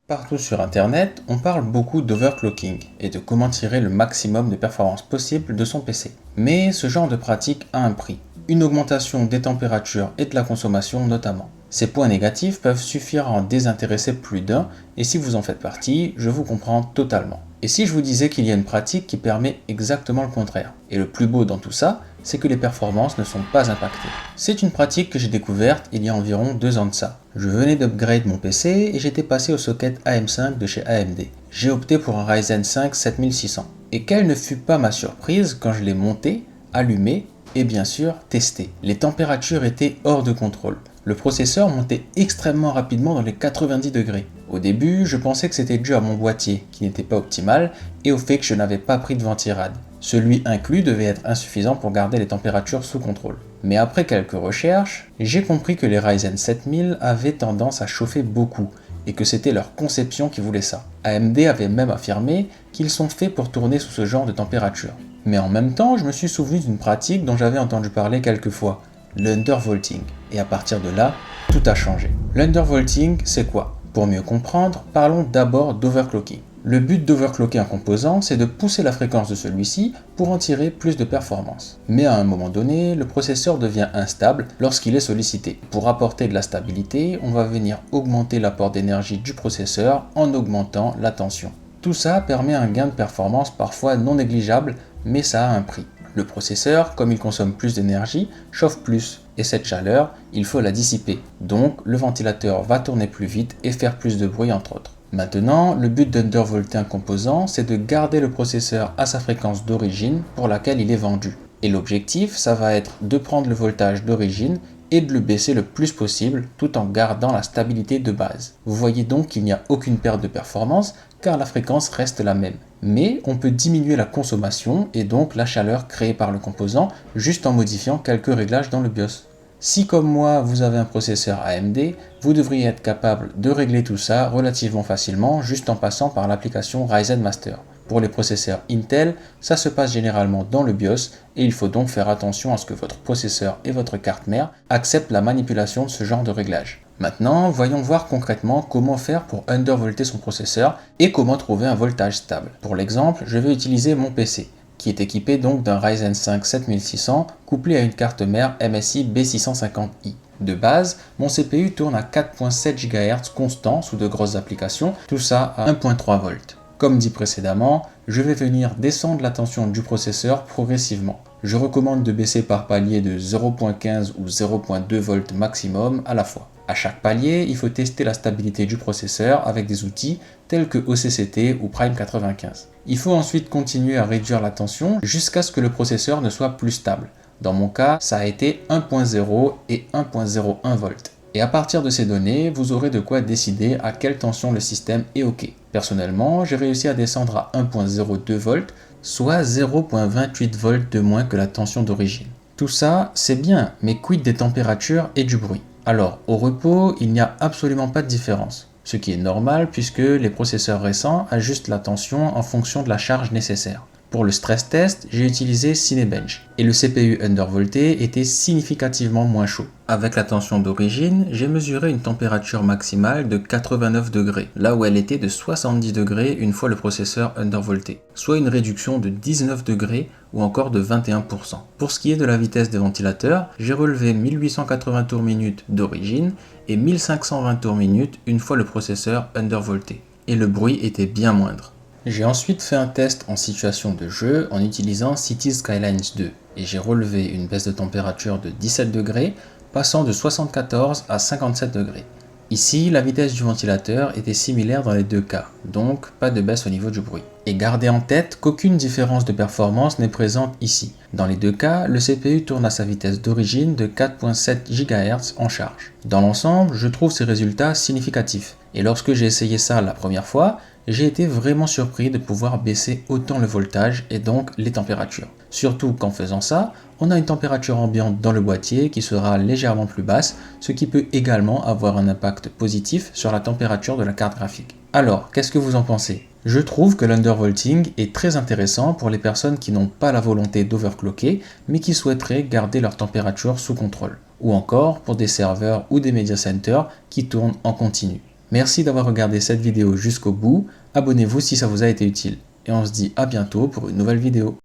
Partout sur Internet, on parle beaucoup d'overclocking et de comment tirer le maximum de performance possible de son PC. Mais ce genre de pratique a un prix, une augmentation des températures et de la consommation notamment. Ces points négatifs peuvent suffire à en désintéresser plus d'un, et si vous en faites partie, je vous comprends totalement. Et si je vous disais qu'il y a une pratique qui permet exactement le contraire? Et le plus beau dans tout ça, c'est que les performances ne sont pas impactées. C'est une pratique que j'ai découverte il y a environ 2 ans de ça. Je venais d'upgrade mon PC et j'étais passé au socket AM5 de chez AMD. J'ai opté pour un Ryzen 5 7600. Et quelle ne fut pas ma surprise quand je l'ai monté, allumé et bien sûr testé. Les températures étaient hors de contrôle. Le processeur montait extrêmement rapidement dans les 90 degrés. Au début, je pensais que c'était dû à mon boîtier, qui n'était pas optimal, et au fait que je n'avais pas pris de ventirad. Celui inclus devait être insuffisant pour garder les températures sous contrôle. Mais après quelques recherches, j'ai compris que les Ryzen 7000 avaient tendance à chauffer beaucoup, et que c'était leur conception qui voulait ça. AMD avait même affirmé qu'ils sont faits pour tourner sous ce genre de température. Mais en même temps, je me suis souvenu d'une pratique dont j'avais entendu parler quelques fois, l'undervolting. Et à partir de là, tout a changé. L'undervolting, c'est quoi? Pour mieux comprendre, parlons d'abord d'overclocking. Le but d'overclocker un composant, c'est de pousser la fréquence de celui-ci pour en tirer plus de performance. Mais à un moment donné, le processeur devient instable lorsqu'il est sollicité. Pour apporter de la stabilité, on va venir augmenter l'apport d'énergie du processeur en augmentant la tension. Tout ça permet un gain de performance parfois non négligeable, mais ça a un prix. Le processeur, comme il consomme plus d'énergie, chauffe plus, et cette chaleur, il faut la dissiper. Donc, le ventilateur va tourner plus vite et faire plus de bruit entre autres. Maintenant, le but d'undervolter un composant, c'est de garder le processeur à sa fréquence d'origine pour laquelle il est vendu. Et l'objectif, ça va être de prendre le voltage d'origine et de le baisser le plus possible tout en gardant la stabilité de base. Vous voyez donc qu'il n'y a aucune perte de performance car la fréquence reste la même. Mais on peut diminuer la consommation et donc la chaleur créée par le composant juste en modifiant quelques réglages dans le BIOS. Si comme moi vous avez un processeur AMD, vous devriez être capable de régler tout ça relativement facilement juste en passant par l'application Ryzen Master. Pour les processeurs Intel, ça se passe généralement dans le BIOS et il faut donc faire attention à ce que votre processeur et votre carte mère acceptent la manipulation de ce genre de réglage. Maintenant, voyons voir concrètement comment faire pour undervolter son processeur et comment trouver un voltage stable. Pour l'exemple, je vais utiliser mon PC, qui est équipé donc d'un Ryzen 5 7600 couplé à une carte mère MSI B650i. De base, mon CPU tourne à 4.7 GHz constant sous de grosses applications, tout ça à 1.3 volts. Comme dit précédemment, je vais venir descendre la tension du processeur progressivement. Je recommande de baisser par palier de 0.15 ou 0.2 volts maximum à la fois. À chaque palier, il faut tester la stabilité du processeur avec des outils tels que OCCT ou Prime 95. Il faut ensuite continuer à réduire la tension jusqu'à ce que le processeur ne soit plus stable. Dans mon cas, ça a été 1.0 et 1.01 volts. Et à partir de ces données, vous aurez de quoi décider à quelle tension le système est OK. Personnellement, j'ai réussi à descendre à 1.02 volts, soit 0.28 volts de moins que la tension d'origine. Tout ça, c'est bien, mais quid des températures et du bruit? Alors, au repos, il n'y a absolument pas de différence. Ce qui est normal puisque les processeurs récents ajustent la tension en fonction de la charge nécessaire. Pour le stress test, j'ai utilisé Cinebench et le CPU undervolté était significativement moins chaud. Avec la tension d'origine, j'ai mesuré une température maximale de 89 degrés, là où elle était de 70 degrés une fois le processeur undervolté, soit une réduction de 19 degrés ou encore de 21%. Pour ce qui est de la vitesse des ventilateurs, j'ai relevé 1880 tours minute d'origine et 1520 tours minute une fois le processeur undervolté. Et le bruit était bien moindre. J'ai ensuite fait un test en situation de jeu en utilisant Cities Skylines 2 et j'ai relevé une baisse de température de 17 degrés passant de 74 à 57 degrés. Ici, la vitesse du ventilateur était similaire dans les deux cas, donc pas de baisse au niveau du bruit. Et gardez en tête qu'aucune différence de performance n'est présente ici. Dans les deux cas, le CPU tourne à sa vitesse d'origine de 4.7 GHz en charge. Dans l'ensemble, je trouve ces résultats significatifs. Et lorsque j'ai essayé ça la première fois, j'ai été vraiment surpris de pouvoir baisser autant le voltage et donc les températures. Surtout qu'en faisant ça, on a une température ambiante dans le boîtier qui sera légèrement plus basse, ce qui peut également avoir un impact positif sur la température de la carte graphique. Alors, qu'est-ce que vous en pensez? Je trouve que l'undervolting est très intéressant pour les personnes qui n'ont pas la volonté d'overclocker, mais qui souhaiteraient garder leur température sous contrôle. Ou encore pour des serveurs ou des media centers qui tournent en continu. Merci d'avoir regardé cette vidéo jusqu'au bout, abonnez-vous si ça vous a été utile, et on se dit à bientôt pour une nouvelle vidéo.